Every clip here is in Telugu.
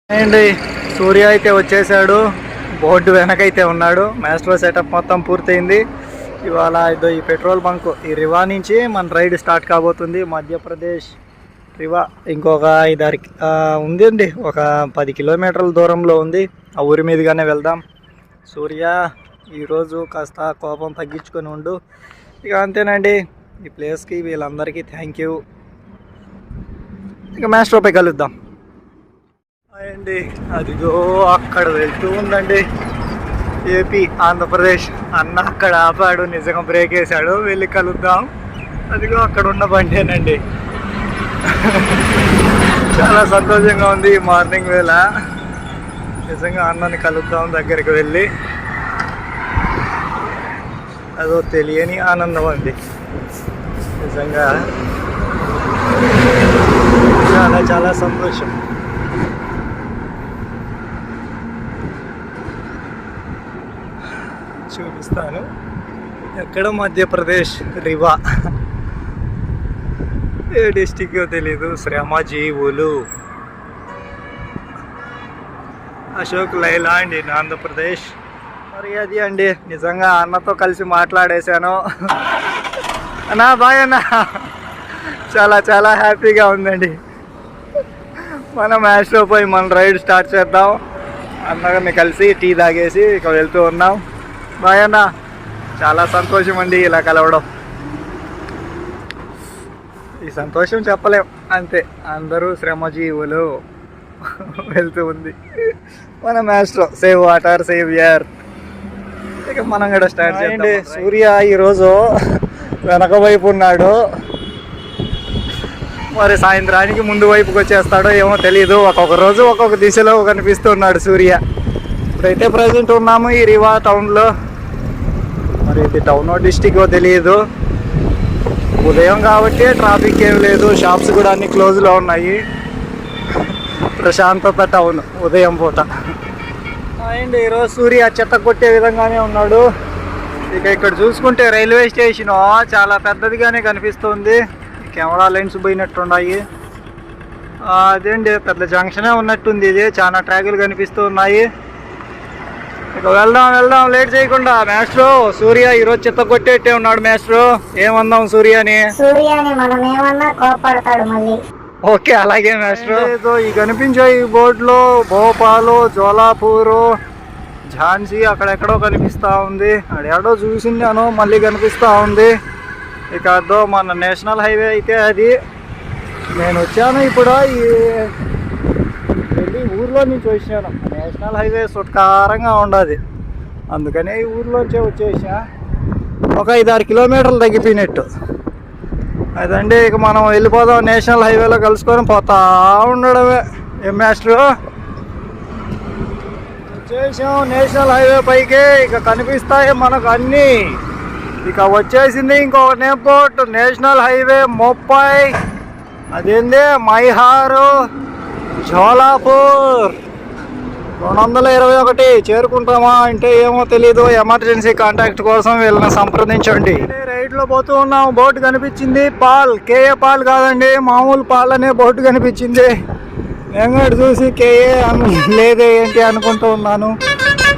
అండి సూర్య అయితే వచ్చేసాడు. బోర్డు వెనకైతే ఉన్నాడు. మ్యాస్ట్రో సెటప్ మొత్తం పూర్తయింది. ఇవాళ ఇదో ఈ పెట్రోల్ బంక్ ఈ రివా నుంచి మన రైడ్ స్టార్ట్ కాబోతుంది. మధ్యప్రదేశ్ రివా ఇంకొక 5-6 ఉందండి. ఒక 10 కిలోమీటర్ల దూరంలో ఉంది. ఆ ఊరి మీదుగానే వెళ్దాం. సూర్య ఈరోజు కాస్త కోపం తగ్గించుకొని ఉండు. ఇక అంతేనండి. ఈ ప్లేస్కి వీళ్ళందరికీ థ్యాంక్ యూ. ఇక మ్యాస్ట్రోపై కలుద్దాం. అండి అదిగో అక్కడ వెళ్తూ ఉందండి ఏపీ ఆంధ్రప్రదేశ్. అన్న అక్కడ ఆపాడు, నిజంగా బ్రేక్ వేసాడు. వెళ్ళి కలుద్దాం. అదిగో అక్కడ ఉన్న బండేనండి. చాలా సంతోషంగా ఉంది ఈ మార్నింగ్ వేళ. నిజంగా అన్నని కలుద్దాం దగ్గరికి వెళ్ళి. అదో తెలియని ఆనందం అండి నిజంగా. చాలా చాలా సంతోషం. చూపిస్తాను. ఎక్కడ మధ్యప్రదేశ్ రివా, ఏ డిస్టిక్ తెలీదు. శ్రమజీవులు అశోక్ లైలాండ్ ఇన్ ఆంధ్రప్రదేశ్. మరి అది అండి నిజంగా అన్నతో కలిసి మాట్లాడేశాను. అన్నా బాయ్ అన్న. చాలా చాలా హ్యాపీగా ఉందండి. మనం మ్యాచ్లో పోయి మన రైడ్ స్టార్ట్ చేద్దాం. అన్నగారిని కలిసి టీ తాగేసి ఇక వెళ్తూ ఉన్నాం. బాయ్ అన్న. చాలా సంతోషం అండి ఇలా కలవడం. ఈ సంతోషం చెప్పలేం, అంతే. అందరూ శ్రమజీవులు. వెళ్తూ ఉంది మన Maestro. Save water save air. ఇక మనం కూడా స్టార్ట్ చేయండి. సూర్య ఈరోజు వెనక వైపు ఉన్నాడు. మరి సాయంత్రానికి ముందు వైపుకి వచ్చేస్తాడో ఏమో తెలియదు. ఒక్కొక్క రోజు ఒక్కొక్క దిశలో కనిపిస్తున్నాడు సూర్య. ఇప్పుడైతే ప్రజెంట్ ఉన్నాము ఈ రివా టౌన్లో. మరి ఇది టౌన్ డిస్టిక్ తెలియదు. ఉదయం కాబట్టి ట్రాఫిక్ ఏం లేదు. షాప్స్ కూడా అన్ని క్లోజ్లో ఉన్నాయి. ప్రశాంతత టౌన్ ఉదయం పూట. అండ్ ఈరోజు సూర్య చెత్త కొట్టే విధంగానే ఉన్నాడు. ఇక ఇక్కడ చూసుకుంటే రైల్వే స్టేషన్ చాలా పెద్దదిగానే కనిపిస్తుంది. కెమెరా లైన్స్ పోయినట్టున్నాయి. అదేంటి పెద్ద జంక్షనే ఉన్నట్టుంది. ఇది చాలా ట్రాకులు కనిపిస్తూ ఉన్నాయి. ఇక వెళ్దాం వెళ్దాం లేట్ చేయకుండా. మాస్ట్రో సూర్య ఈరోజు చెత్త కొట్టేట్టే ఉన్నాడు. మాస్ట్రో ఏమందాం సూర్యని? ఓకే అలాగే మాస్ట్రో. ఈ కనిపించే ఈ బోర్డులో భోపాలు, జోలాపూరు, ఝాన్సీ అక్కడెక్కడో కనిపిస్తూ ఉంది. అడెడో చూసిండాను మళ్ళీ కనిపిస్తూ ఉంది. ఇక అదో మన నేషనల్ హైవే అయితే అది. నేను వచ్చాను ఇప్పుడు ఈ వెళ్ళి ఊర్లో నుంచి వచ్చాను. నేషనల్ హైవే సుట్కారంగా ఉండదు, అందుకనే ఈ ఊర్లోంచే వచ్చేసా. ఒక 5-6 కిలోమీటర్లు తగ్గిపోయినట్టు అదండి. ఇక మనం వెళ్ళిపోదాం. నేషనల్ హైవేలో కలుసుకొని పోతా ఉండడమే. ఏం మాస్టర్ వచ్చేసాం నేషనల్ హైవే పైకి. ఇక కనిపిస్తాయి మనకు అన్నీ. ఇక వచ్చేసింది ఇంకొక నేపోర్ట్ నేషనల్ హైవే 30. అదేంది మైహారు జోలాపూర్ 221. చేరుకుంటామా అంటే ఏమో తెలీదు. ఎమర్జెన్సీ కాంటాక్ట్ కోసం వీళ్ళని సంప్రదించండి. రైడ్లో పోతూ ఉన్నాం. బోర్డు కనిపించింది పాల్. కేఏ పాల్ కాదండి, మామూలు పాల్ అనే బోర్డు కనిపించింది. నేను కూడా చూసి కేఏ లేదే ఏంటి అనుకుంటూ ఉన్నాను.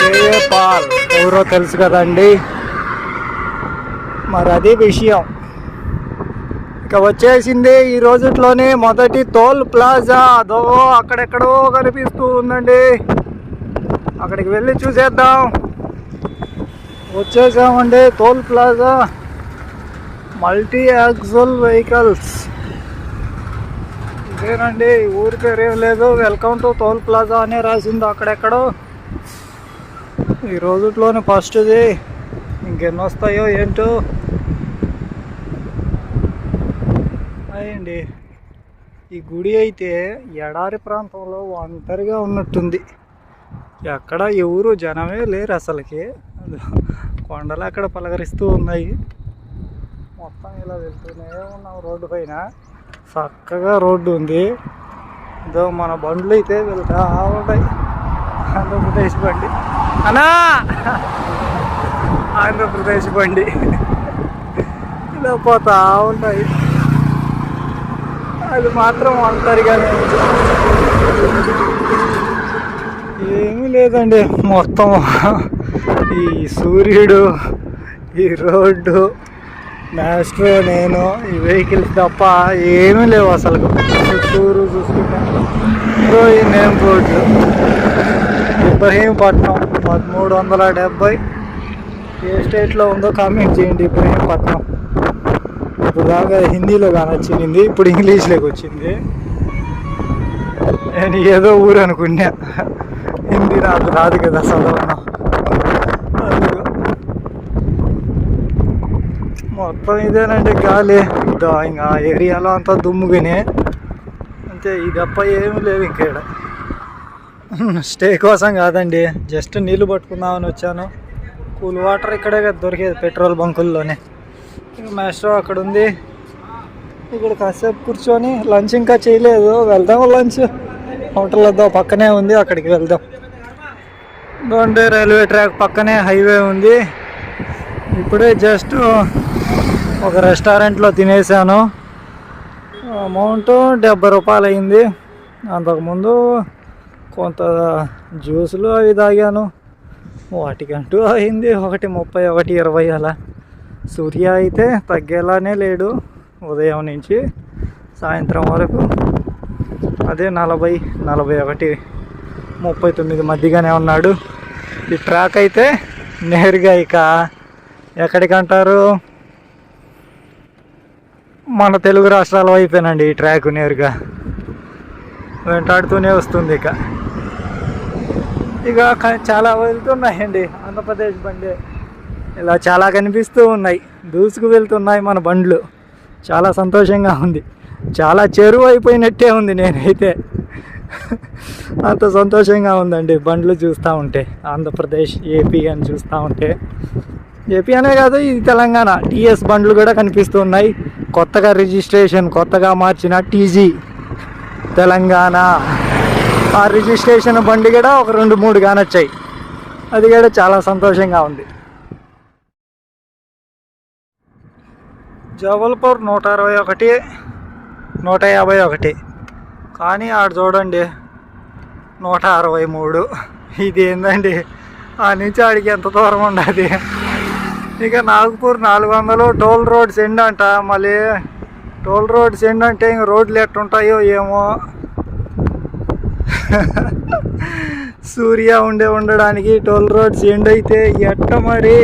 కేఏ పాల్ ఎవరో తెలుసు కదండి. మరి అది విషయం. ఇక వచ్చేసింది ఈ రోజుట్లోనే మొదటి టోల్ ప్లాజా. అదో అక్కడెక్కడో కనిపిస్తూ ఉందండి. అక్కడికి వెళ్ళి చూసేద్దాం. వచ్చేసామండి toll plaza. Multi axle vehicles ఇదేనండి. ఊరి పేరు ఏం లేదు. వెల్కమ్ టు టోల్ ప్లాజా అనే రాసింది అక్కడెక్కడో. ఈ రోజుట్లోనే ఫస్ట్ది. ఇంకెన్ని వస్తాయో ఏంటో. అయ్యండి ఈ గుడి అయితే ఎడారి ప్రాంతంలో ఒంటరిగా ఉన్నట్టుంది. ఎక్కడ ఎవరు జనమే లేరు అసలుకి. కొండలు అక్కడ పలకరిస్తూ ఉన్నాయి. మొత్తం ఇలా వెళ్తూనే ఉన్నాం రోడ్డు పైన. చక్కగా రోడ్డు ఉంది. ఇదో మన బండ్లు అయితే వెళ్తా ఉంటాయి. ఆంధ్రప్రదేశ్ బండి అన్నా. ఆంధ్రప్రదేశ్ బండి ఇలా పోతా ఉంటాయి. అది మాత్రం ఒంటరిగానే ఉంది. లేదండి, మొత్తం ఈ సూర్యుడు, ఈ రోడ్డు, మ్యాస్ట్రో, నేను, ఈ వెహికల్స్ తప్ప ఏమీ లేవు అసలు. చుట్టూరు చూసుకుంటా ఈ నేమ్ బోర్డులు. ఇబ్రహీంపట్నం 1370. ఏ స్టేట్లో ఉందో కామెంట్ చేయండి. ఇబ్రహీంపట్నం ఇప్పుడు దాకా హిందీలో కానొచ్చింది, ఇప్పుడు ఇంగ్లీష్లోకి వచ్చింది. నేను ఏదో ఊరు అనుకున్నా, హిందీ నాకు రాదు కదా చదవను. మొత్తం ఇదేనండి గాలి. ఇంకా ఏరియాలో అంతా దుమ్ముగానే అంతే. ఈ తప్ప ఏమి లేవు ఇంకా ఇక్కడ. స్టే కోసం కాదండి, జస్ట్ నీళ్ళు పట్టుకుందామని వచ్చాను. కూల్ వాటర్ ఇక్కడే కదా దొరికేది, పెట్రోల్ బంకుల్లోనే. మ్యాస్ట్రో అక్కడ ఉంది. ఇక్కడ కాసేపు కూర్చొని లంచ్ ఇంకా చేయలేదు, వెళ్దాం. లంచ్ హోటల్ వద్ద పక్కనే ఉంది, అక్కడికి వెళ్దాం. దొండే రైల్వే ట్రాక్ పక్కనే హైవే ఉంది. ఇప్పుడే జస్ట్ ఒక రెస్టారెంట్లో తినేసాను. అమౌంట్ 70 రూపాయలు అయింది. అంతకుముందు కొంత జ్యూసులు అవి తాగాను, వాటికంటూ అయింది 1.30, 1.20 అలా. సూర్య అయితే తగ్గేలానే లేడు, ఉదయం నుంచి సాయంత్రం వరకు అదే 40, 41, 39 మధ్యగానే ఉన్నాడు. ఈ ట్రాక్ అయితే నేరుగా ఇక ఎక్కడికంటారు, మన తెలుగు రాష్ట్రాల వైపేనండి ఈ ట్రాక్. నేరుగా వెంటాడుతూనే వస్తుంది. ఇక చాలా వెళ్తున్నాయండి ఆంధ్రప్రదేశ్ బండి. ఇలా చాలా కనిపిస్తూ ఉన్నాయి, దూసుకు వెళ్తున్నాయి మన బండ్లు. చాలా సంతోషంగా ఉంది, చాలా చెరువు అయిపోయినట్టే ఉంది. నేనైతే అంత సంతోషంగా ఉందండి బండ్లు చూస్తూ ఉంటే. ఆంధ్రప్రదేశ్, ఏపీ అని చూస్తూ ఉంటే. ఏపీ అనే కాదు, ఇది తెలంగాణ. టీఎస్ బండ్లు కూడా కనిపిస్తూ ఉన్నాయి. కొత్తగా రిజిస్ట్రేషన్, కొత్తగా మార్చిన టీజీ తెలంగాణ, ఆ రిజిస్ట్రేషన్ బండి కూడా ఒక 2-3 కానొచ్చాయి. అది కూడా చాలా సంతోషంగా ఉంది. జబల్పూర్ 161, 151. కానీ ఆడ చూడండి 163. ఇది ఏందండి, ఆ నుంచి ఆడికి ఎంత దూరం ఉండదు. ఇక నాగపూర్ 400. టోల్ రోడ్స్ ఎండ్ అంట. మళ్ళీ టోల్ రోడ్స్ ఎండ్ అంటే ఇంక రోడ్లు ఎట్టుంటాయో ఏమో. సూర్య ఉండడానికి టోల్ రోడ్స్ ఎండ్ అయితే ఎట్ట మరి.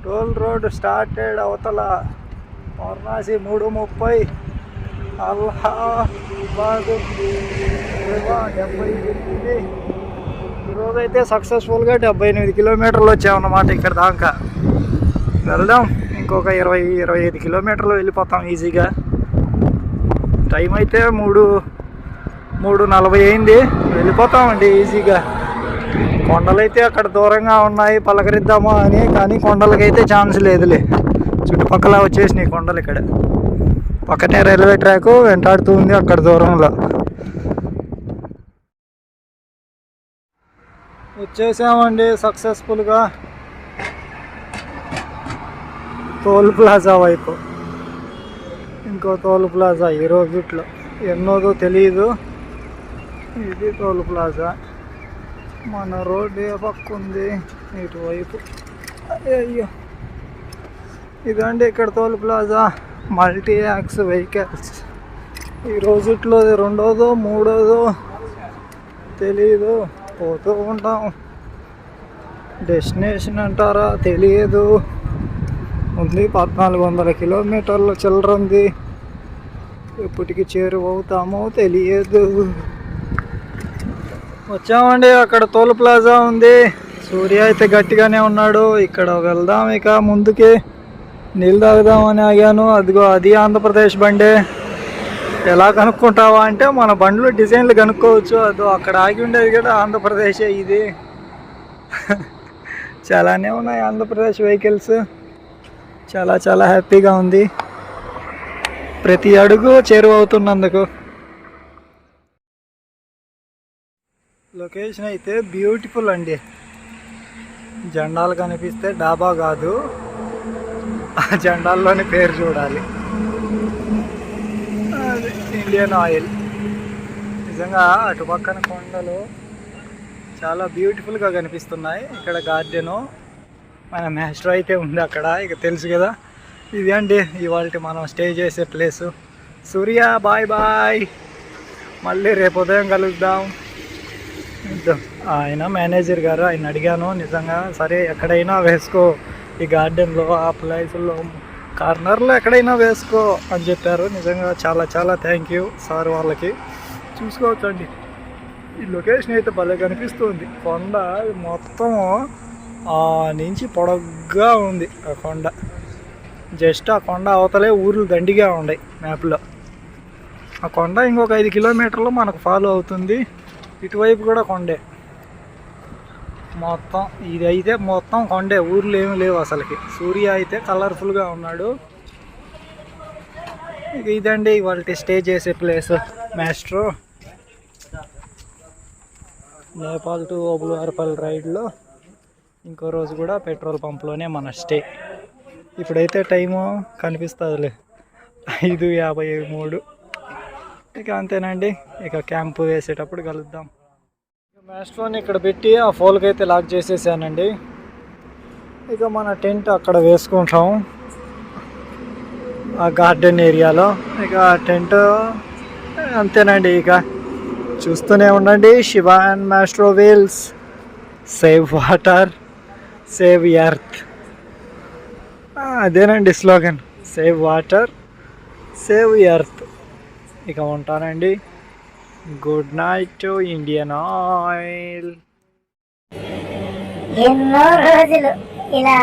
టోల్ రోడ్ స్టార్టెడ్ అవతల వారణాసి 3:30. అల్హాబాద్ 78. ఈరోజైతే సక్సెస్ఫుల్గా 78 కిలోమీటర్లు వచ్చామన్నమాట ఇక్కడ దాకా. వెళ్దాం, ఇంకొక 20-25 కిలోమీటర్లు వెళ్ళిపోతాం ఈజీగా. టైం అయితే 3:40 అయింది. వెళ్ళిపోతామండి ఈజీగా. కొండలైతే అక్కడ దూరంగా ఉన్నాయి, పలకరిద్దామా అని, కానీ కొండలకైతే ఛాన్స్ లేదులే. చుట్టుపక్కల వచ్చేసినాయి కొండలు. ఇక్కడ పక్కనే రైల్వే ట్రాక్ వెంటాడుతూ ఉంది అక్కడ దూరంలో. వచ్చేసామండి సక్సెస్ఫుల్గా టోల్ ప్లాజా వైపు. ఇంకో టోల్ ప్లాజా ఈ రోజుట్లో ఎన్నోదో తెలియదు. ఇది టోల్ ప్లాజా. మన రోడ్డు ఏ పక్క ఉంది, ఇటువైపు. అయ్యో, ఇదండి ఇక్కడ toll plaza. Multi axle vehicles. ఈ రోజుట్లో 2దో 3దో తెలీదు, పోతూ ఉంటాం. డెస్టినేషన్ అంటారా తెలియదు. ఉంది 1400 కిలోమీటర్ల చిల్లరంది. ఎప్పటికి చేరువవుతామో తెలియదు. వచ్చామండి, అక్కడ టోల్ ప్లాజా ఉంది. సూర్య అయితే గట్టిగానే ఉన్నాడు. ఇక్కడ వెళ్దాం ఇక ముందుకి. నీళ్ళు తాగుదామని ఆగాను. అదిగో అది ఆంధ్రప్రదేశ్ బండే. ఎలా కనుక్కుంటావా అంటే మన బండ్లు డిజైన్లు కనుక్కోవచ్చు. అదో అక్కడ ఆగి ఉండేది కూడా ఆంధ్రప్రదేశే. ఇది చాలానే ఉన్నాయి ఆంధ్రప్రదేశ్ వెహికల్స్. చాలా హ్యాపీగా ఉంది ప్రతి అడుగు చేరువవుతున్నందుకు. లొకేషన్ అయితే బ్యూటిఫుల్ అండి. జెండాలు కనిపిస్తే డాబా కాదు, ఆ జెండాల్లోని పేరు చూడాలి. అది ఇండియన్ ఆయిల్. నిజంగా అటుపక్కన కొండలు, చాలా బ్యూటిఫుల్గా కనిపిస్తున్నాయి. ఇక్కడ గార్డెను మన మాస్టర్ అయితే ఉంది అక్కడ, ఇక తెలుసు కదా. ఇది అండి ఇవాళ మనం స్టే చేసే ప్లేసు. సూర్య బాయ్ బాయ్, మళ్ళీ రేపు ఉదయం కలుద్దాం. ఆయన మేనేజర్ గారు, ఆయన అడిగాను నిజంగా సరే ఎక్కడైనా వేసుకో ఈ గార్డెన్లో, ఆ ప్లేసుల్లో కార్నర్లో ఎక్కడైనా వేసుకో అని చెప్పారు. నిజంగా చాలా చాలా థ్యాంక్ యూ సార్ వాళ్ళకి. చూసుకోవచ్చండి ఈ లొకేషన్ అయితే భలే కనిపిస్తుంది. కొండ మొత్తం నుంచి పొడగ్గా ఉంది ఆ కొండ. జస్ట్ ఆ కొండ అవతలే ఊర్లు దండిగా ఉన్నాయి మ్యాప్లో. ఆ కొండ ఇంకొక 5 కిలోమీటర్లు మనకు ఫాలో అవుతుంది. ఇటువైపు కూడా కొండే, మొత్తం ఇది అయితే మొత్తం కొండే, ఊర్లు ఏమి లేవు అసలుకి. సూర్య అయితే కలర్ఫుల్గా ఉన్నాడు. ఇక ఇదండి ఇవాళ స్టే చేసే ప్లేస్ మాస్ట్రో. నేపాల్ టు ఓబులార్పల్ రైడ్లో ఇంకో రోజు కూడా పెట్రోల్ పంప్లోనే మన స్టే. ఇప్పుడైతే టైము కనిపిస్తుందిలే 5:53. ఇక అంతేనండి, ఇక క్యాంపు వేసేటప్పుడు కలుద్దాం. మాస్ట్రోని ఇక్కడ పెట్టి ఆ ఫోల్కి అయితే లాక్ చేసేసానండి. ఇక మన టెంట్ అక్కడ వేసుకుంటాం ఆ గార్డెన్ ఏరియాలో. ఇక టెంట్ అంతేనండి. ఇక చూస్తూనే ఉండండి. Shiva and Maestro Wheels. Save water, save earth. అదేనండి slogan, save water, save earth. ఇక ఉంటానండి. Good night to Indian Oil. ఎన్నో రోజులు ఇలా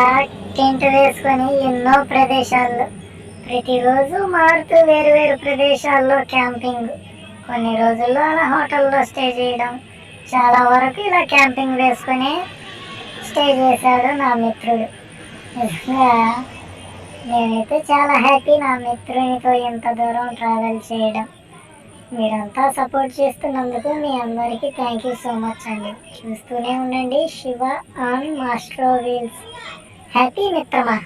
టెంట్ వేసుకొని ఎన్నో ప్రదేశాల్లో, ప్రతిరోజు మారుతూ వేరు వేరు ప్రదేశాల్లో క్యాంపింగ్. కొన్ని రోజుల్లో అలా హోటల్లో స్టే చేయడం, చాలా వరకు ఇలా క్యాంపింగ్ వేసుకొని స్టే చేశాడు నా మిత్రుడు. నిజంగా నేనైతే చాలా హ్యాపీ నా మిత్రునితో ఇంత దూరం ట్రావెల్ చేయడం. మీరంతా సపోర్ట్ చేస్తున్నందుకు మీ అందరికీ థ్యాంక్ యూ సో మచ్ అండి. చూస్తూనే ఉండండి Shiva on maestro wheels. Happy మిత్రమా.